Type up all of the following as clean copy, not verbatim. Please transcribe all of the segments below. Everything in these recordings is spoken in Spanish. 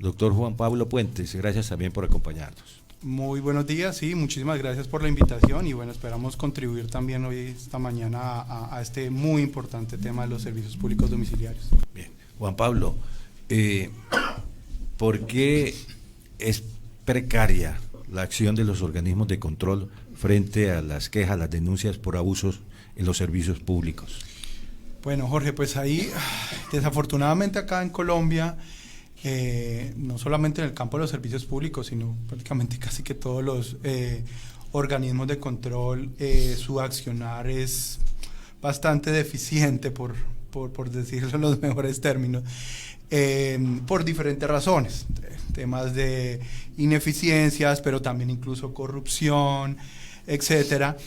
Doctor Juan Pablo Puentes, gracias también por acompañarnos. Muy buenos días, sí, muchísimas gracias por la invitación y bueno, esperamos contribuir también hoy, esta mañana, a este muy importante tema de los servicios públicos domiciliarios. Bien, Juan Pablo, ¿por qué es precaria la acción de los organismos de control frente a las quejas, las denuncias por abusos en los servicios públicos? Bueno, Jorge, pues ahí, desafortunadamente acá en Colombia, no solamente en el campo de los servicios públicos, sino prácticamente casi que todos los organismos de control, su accionar es bastante deficiente, por decirlo en los mejores términos, por diferentes razones, temas de ineficiencias, pero también incluso corrupción, etcétera.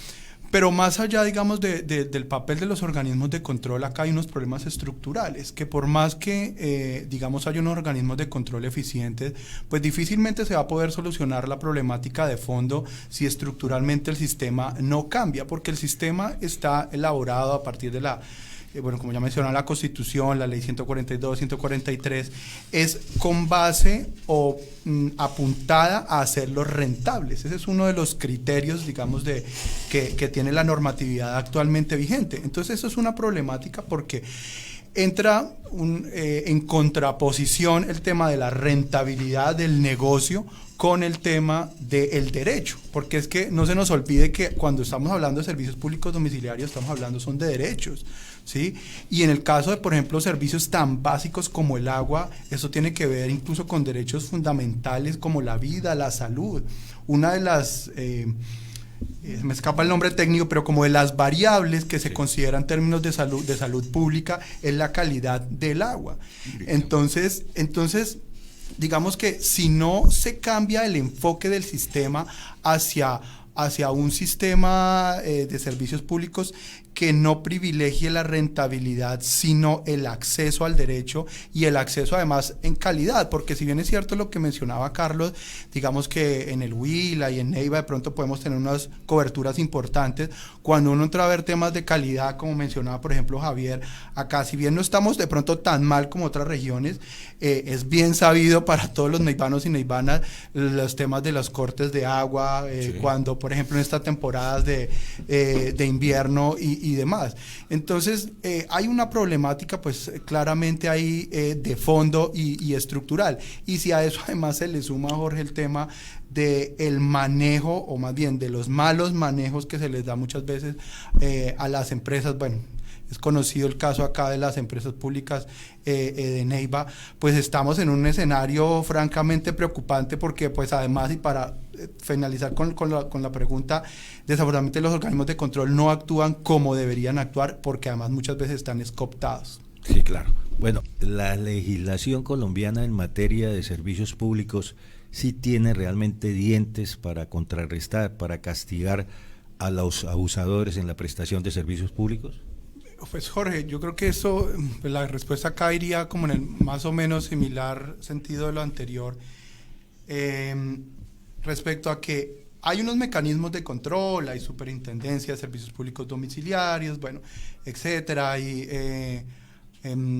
Pero más allá, digamos, del papel de los organismos de control, acá hay unos problemas estructurales, que por más que, digamos, haya unos organismos de control eficientes, pues difícilmente se va a poder solucionar la problemática de fondo si estructuralmente el sistema no cambia, porque el sistema está elaborado a partir de la... bueno, como ya mencionaba, la Constitución, la Ley 142, 143, es con base o apuntada a hacerlos rentables. Ese es uno de los criterios, digamos, que tiene la normatividad actualmente vigente. Entonces, eso es una problemática porque entra en contraposición el tema de la rentabilidad del negocio con el tema del derecho, porque es que no se nos olvide que cuando estamos hablando de servicios públicos domiciliarios, estamos hablando son de derechos, ¿sí? Y en el caso de, por ejemplo, servicios tan básicos como el agua, eso tiene que ver incluso con derechos fundamentales como la vida, la salud. Una de las... me escapa el nombre técnico, pero como de las variables que se consideran en términos de salud pública es la calidad del agua. Entonces, digamos que si no se cambia el enfoque del sistema hacia un sistema de servicios públicos que no privilegie la rentabilidad, sino el acceso al derecho y el acceso además en calidad, porque si bien es cierto lo que mencionaba Carlos, digamos que en el Huila y en Neiva de pronto podemos tener unas coberturas importantes, cuando uno entra a ver temas de calidad, como mencionaba por ejemplo Javier, acá si bien no estamos de pronto tan mal como otras regiones, es bien sabido para todos los neivanos y neivanas los temas de los cortes de agua, cuando por ejemplo en estas temporadas de invierno y demás. Entonces, hay una problemática, pues, claramente ahí de fondo y estructural. Y si a eso además se le suma, Jorge, el tema del manejo, o más bien de los malos manejos que se les da muchas veces a las empresas, bueno, es conocido el caso acá de las empresas públicas de Neiva, pues estamos en un escenario francamente preocupante porque pues además, y para finalizar con la pregunta, desafortunadamente los organismos de control no actúan como deberían actuar porque además muchas veces están cooptados. Sí, claro. Bueno, la legislación colombiana en materia de servicios públicos sí tiene realmente dientes para contrarrestar, para castigar a los abusadores en la prestación de servicios públicos. Pues Jorge, yo creo que eso, pues la respuesta acá iría como en el más o menos similar sentido de lo anterior, respecto a que hay unos mecanismos de control, hay superintendencia de servicios públicos domiciliarios, bueno, etcétera, y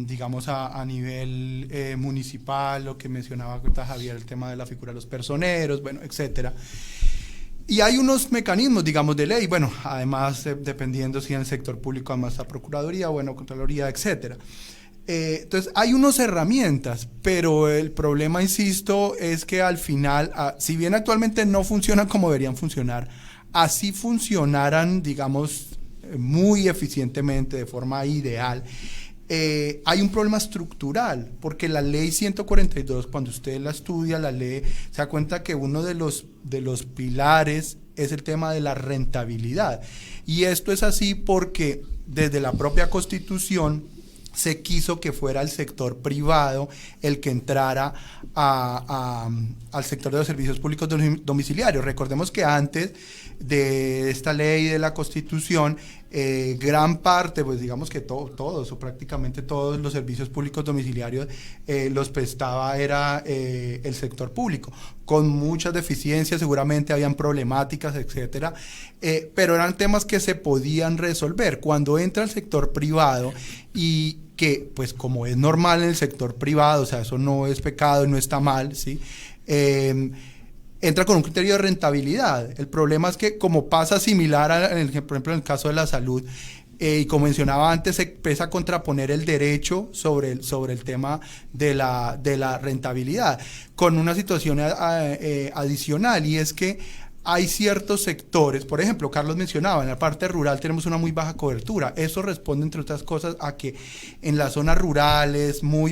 digamos a nivel municipal, lo que mencionaba ahorita Javier, el tema de la figura de los personeros, bueno, etcétera. Y hay unos mecanismos, digamos, de ley, bueno, además dependiendo si en el sector público además la Procuraduría, bueno, Contraloría, etcétera. Entonces, hay unas herramientas, pero el problema, insisto, es que al final, si bien actualmente no funcionan como deberían funcionar, así funcionaran, digamos, muy eficientemente, de forma ideal, hay un problema estructural, porque la ley 142, cuando usted la estudia, la lee, se da cuenta que uno de los pilares es el tema de la rentabilidad. Y esto es así porque desde la propia Constitución se quiso que fuera el sector privado el que entrara al sector de los servicios públicos domiciliarios. Recordemos que antes de esta ley de la Constitución, gran parte, pues digamos que todos o prácticamente todos los servicios públicos domiciliarios los prestaba era el sector público, con muchas deficiencias, seguramente habían problemáticas, etcétera, pero eran temas que se podían resolver. Cuando entra el sector privado y que, pues como es normal en el sector privado, o sea, eso no es pecado, no está mal, ¿sí? Entra con un criterio de rentabilidad. El problema es que, como pasa similar, por ejemplo, en el caso de la salud, y como mencionaba antes, se empieza a contraponer el derecho sobre el tema de la rentabilidad, con una situación adicional, y es que hay ciertos sectores, por ejemplo, Carlos mencionaba, en la parte rural tenemos una muy baja cobertura. Eso responde, entre otras cosas, a que en las zonas rurales, la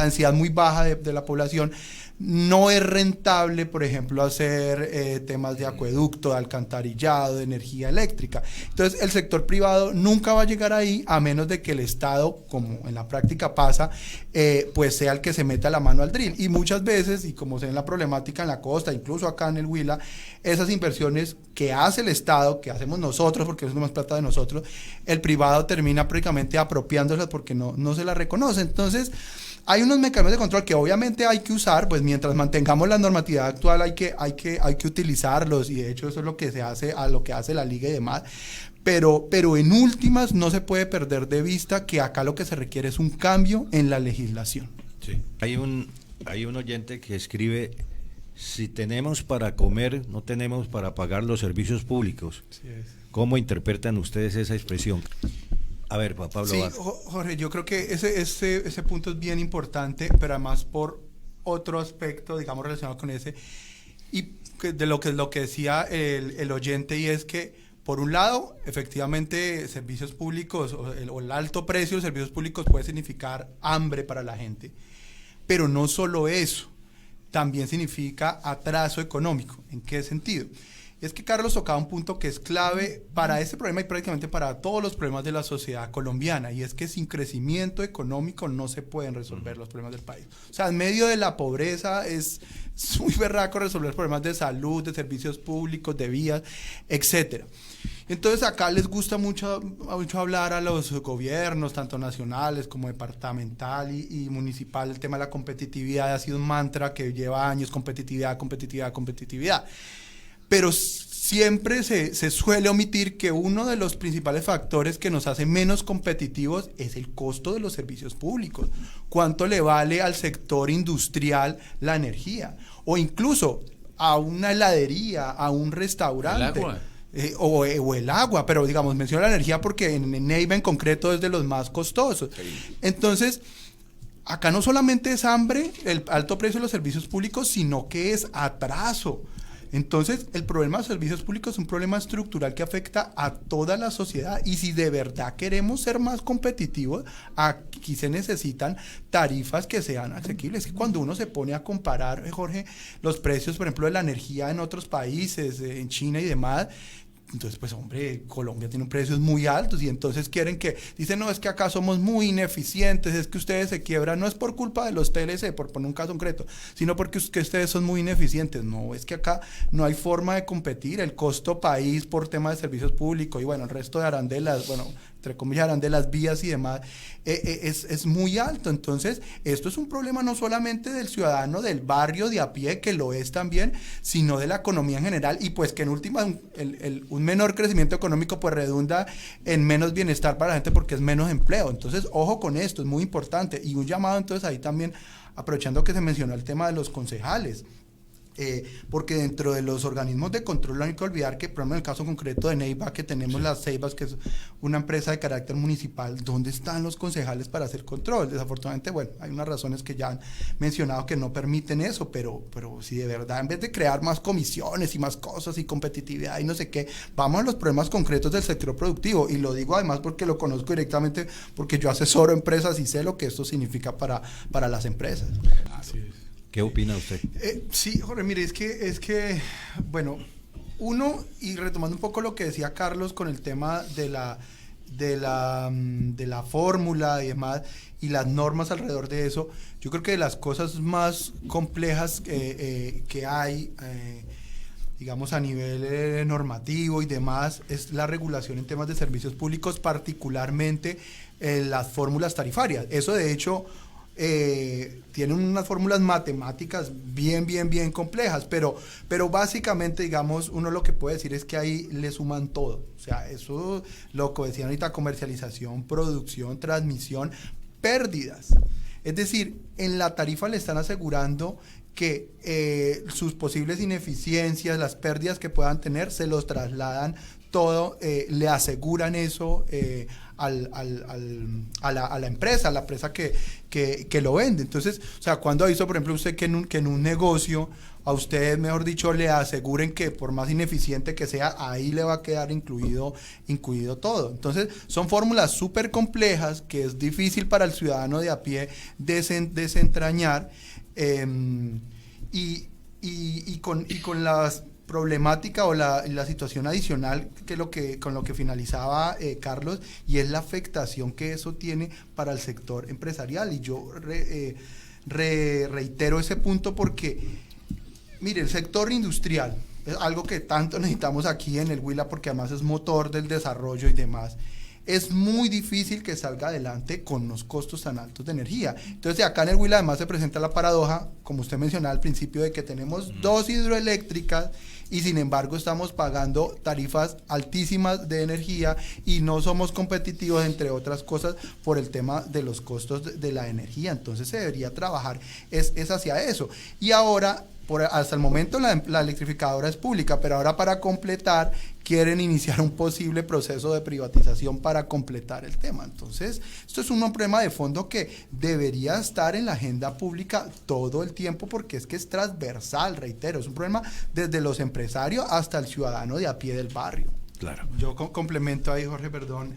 densidad muy baja de la población, no es rentable, por ejemplo, hacer temas de acueducto, de alcantarillado, de energía eléctrica. Entonces, el sector privado nunca va a llegar ahí, a menos de que el Estado, como en la práctica pasa, pues sea el que se meta la mano al drill. Y muchas veces, y como se ve en la problemática en la costa, incluso acá en el Huila, esas inversiones que hace el Estado, que hacemos nosotros, porque es más plata de nosotros, el privado termina prácticamente apropiándolas porque no se las reconoce. Entonces, hay unos mecanismos de control que obviamente hay que usar, pues mientras mantengamos la normatividad actual hay que utilizarlos, y de hecho eso es lo que se hace, a lo que hace la Liga y demás, pero en últimas no se puede perder de vista que acá lo que se requiere es un cambio en la legislación. Sí. Hay un oyente que escribe: si tenemos para comer, no tenemos para pagar los servicios públicos. Sí es. ¿Cómo interpretan ustedes esa expresión? A ver, Juan Pablo. Sí, Jorge, yo creo que ese punto es bien importante, pero además por otro aspecto, digamos, relacionado con ese, y de lo que decía el oyente, y es que, por un lado, efectivamente, servicios públicos o el alto precio de los servicios públicos puede significar hambre para la gente, pero no solo eso, también significa atraso económico. ¿En qué sentido? Es que Carlos tocaba un punto que es clave para este problema y prácticamente para todos los problemas de la sociedad colombiana, y es que sin crecimiento económico no se pueden resolver los problemas del país. O sea, en medio de la pobreza es muy berraco resolver problemas de salud, de servicios públicos, de vías, etcétera. Entonces acá les gusta mucho hablar a los gobiernos, tanto nacionales como departamental y municipal. El tema de la competitividad ha sido un mantra que lleva años: competitividad, competitividad, competitividad. Pero siempre se suele omitir que uno de los principales factores que nos hace menos competitivos es el costo de los servicios públicos. ¿Cuánto le vale al sector industrial la energía? O incluso a una heladería, a un restaurante. El agua. O el agua, pero digamos, menciono la energía porque en Neiva en concreto es de los más costosos. Sí. Entonces, acá no solamente es hambre, el alto precio de los servicios públicos, sino que es atraso. Entonces, el problema de los servicios públicos es un problema estructural que afecta a toda la sociedad, y si de verdad queremos ser más competitivos, aquí se necesitan tarifas que sean asequibles. Que cuando uno se pone a comparar, Jorge, los precios, por ejemplo, de la energía en otros países, en China y demás, entonces, pues hombre, Colombia tiene precios muy altos, y entonces dicen, no, es que acá somos muy ineficientes, es que ustedes se quiebran, no es por culpa de los TLC, por poner un caso concreto, sino porque ustedes son muy ineficientes. No, es que acá no hay forma de competir, el costo país por tema de servicios públicos, y bueno, el resto de arandelas, bueno, entre comillas, arandelas, vías y demás, es muy alto. Entonces, esto es un problema no solamente del ciudadano del barrio de a pie, que lo es también, sino de la economía en general, y pues que en última un menor crecimiento económico pues redunda en menos bienestar para la gente, porque es menos empleo. Entonces, ojo con esto, es muy importante. Y un llamado entonces ahí también, aprovechando que se mencionó el tema de los concejales, porque dentro de los organismos de control no hay que olvidar que, por ejemplo, en el caso concreto de Neiva, que tenemos las Ceibas, que es una empresa de carácter municipal, ¿dónde están los concejales para hacer control? Desafortunadamente, bueno, hay unas razones que ya han mencionado que no permiten eso, pero si de verdad, en vez de crear más comisiones y más cosas y competitividad y no sé qué, vamos a los problemas concretos del sector productivo. Y lo digo además porque lo conozco directamente, porque yo asesoro empresas y sé lo que esto significa para las empresas. Así es. ¿Qué opina usted? Sí, Jorge, mire, es que, bueno, uno, y retomando un poco lo que decía Carlos con el tema de la fórmula y demás, y las normas alrededor de eso, yo creo que de las cosas más complejas que hay, digamos, a nivel normativo y demás, es la regulación en temas de servicios públicos, particularmente las fórmulas tarifarias. Eso, de hecho, tienen unas fórmulas matemáticas bien complejas, pero básicamente, digamos, uno lo que puede decir es que ahí le suman todo. O sea, eso, lo que decían ahorita, comercialización, producción, transmisión, pérdidas. Es decir, en la tarifa le están asegurando que sus posibles ineficiencias, las pérdidas que puedan tener, se los trasladan todo, le aseguran eso a la empresa, que lo vende. Entonces, o sea, cuando ha visto, por ejemplo, usted que en un negocio, a usted, mejor dicho, le aseguren que por más ineficiente que sea, ahí le va a quedar incluido todo. Entonces, son fórmulas súper complejas que es difícil para el ciudadano de a pie desentrañar, y con las problemática o la situación adicional con lo que finalizaba Carlos, y es la afectación que eso tiene para el sector empresarial. Y yo reitero ese punto porque, mire, el sector industrial es algo que tanto necesitamos aquí en el Huila, porque además es motor del desarrollo y demás. Es muy difícil que salga adelante con unos costos tan altos de energía. Entonces, acá en el Huila además se presenta la paradoja, como usted mencionaba al principio, de que tenemos 2 hidroeléctricas y sin embargo estamos pagando tarifas altísimas de energía y no somos competitivos, entre otras cosas, por el tema de los costos de la energía. Entonces se debería trabajar es hacia eso. Y ahora, hasta el momento la electrificadora es pública, pero ahora para completar quieren iniciar un posible proceso de privatización para completar el tema. Entonces, esto es un problema de fondo que debería estar en la agenda pública todo el tiempo, porque es que es transversal, reitero, es un problema desde los empresarios hasta el ciudadano de a pie del barrio. Claro. Yo complemento ahí, Jorge, perdón,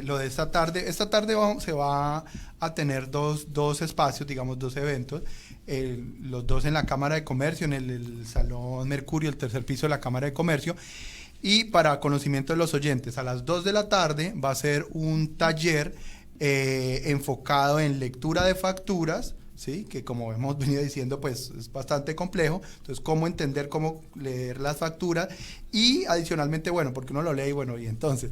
lo de esta tarde. Esta tarde se va a tener dos espacios, digamos, 2 eventos, los 2 en la Cámara de Comercio, en el Salón Mercurio, el 3er piso de la Cámara de Comercio. Y para conocimiento de los oyentes, a las 2 de la tarde va a ser un taller enfocado en lectura de facturas, ¿sí? Que como hemos venido diciendo, pues es bastante complejo. Entonces, cómo entender, cómo leer las facturas, y adicionalmente, bueno, porque uno lo lee y entonces,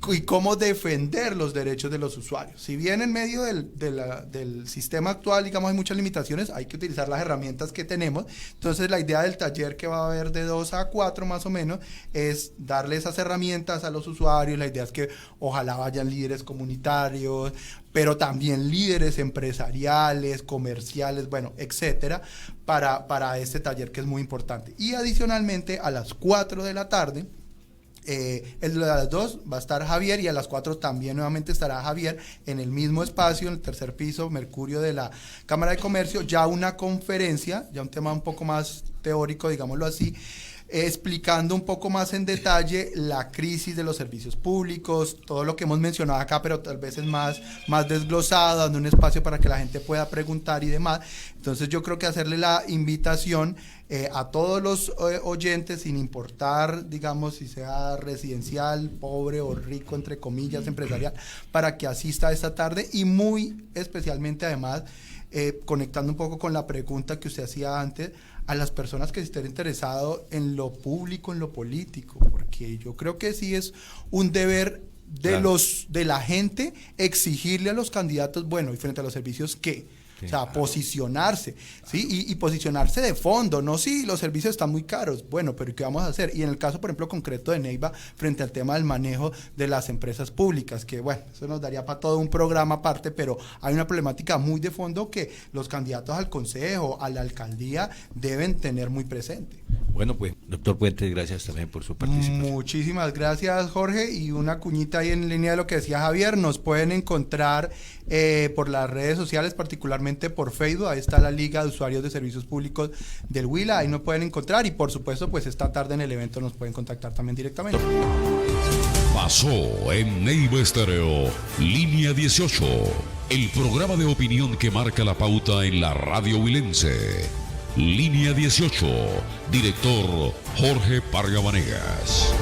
y cómo defender los derechos de los usuarios. Si bien en medio del sistema actual, digamos, hay muchas limitaciones, hay que utilizar las herramientas que tenemos. Entonces, la idea del taller, que va a haber de 2 a 4 más o menos, es darle esas herramientas a los usuarios. La idea es que ojalá vayan líderes comunitarios, pero también líderes empresariales, comerciales, bueno, etcétera, para este taller, que es muy importante. Y adicionalmente, a las 4 de la tarde, a las 2 va a estar Javier, y a las 4 también nuevamente estará Javier en el mismo espacio, en el 3er piso, Mercurio, de la Cámara de Comercio, ya una conferencia, ya un tema un poco más teórico, digámoslo así, explicando un poco más en detalle la crisis de los servicios públicos, todo lo que hemos mencionado acá, pero tal vez es más desglosado, dando un espacio para que la gente pueda preguntar y demás. Entonces, yo creo que hacerle la invitación a todos los oyentes, sin importar, digamos, si sea residencial, pobre o rico, entre comillas, empresarial, para que asista esta tarde, y muy especialmente, además, conectando un poco con la pregunta que usted hacía antes, a las personas que estén interesados en lo público, en lo político, porque yo creo que sí es un deber de la gente exigirle a los candidatos, bueno, y frente a los servicios, ¿qué? Sí, o sea, posicionarse, ¿sí? Y posicionarse de fondo, no si los servicios están muy caros, bueno, pero ¿qué vamos a hacer? Y en el caso, por ejemplo, concreto de Neiva, frente al tema del manejo de las empresas públicas, que bueno, eso nos daría para todo un programa aparte, pero hay una problemática muy de fondo que los candidatos al consejo, a la alcaldía, deben tener muy presente. Bueno, pues, doctor Puentes, gracias también por su participación. Muchísimas gracias, Jorge, y una cuñita ahí en línea de lo que decía Javier. Nos pueden encontrar por las redes sociales, particularmente por Facebook. Ahí está la Liga de Usuarios de Servicios Públicos del Huila, ahí nos pueden encontrar, y por supuesto, pues esta tarde en el evento nos pueden contactar también directamente. Pasó en Neiva Estéreo, Línea 18, el programa de opinión que marca la pauta en la radio huilense. Línea 18, director Jorge Parga Vanegas.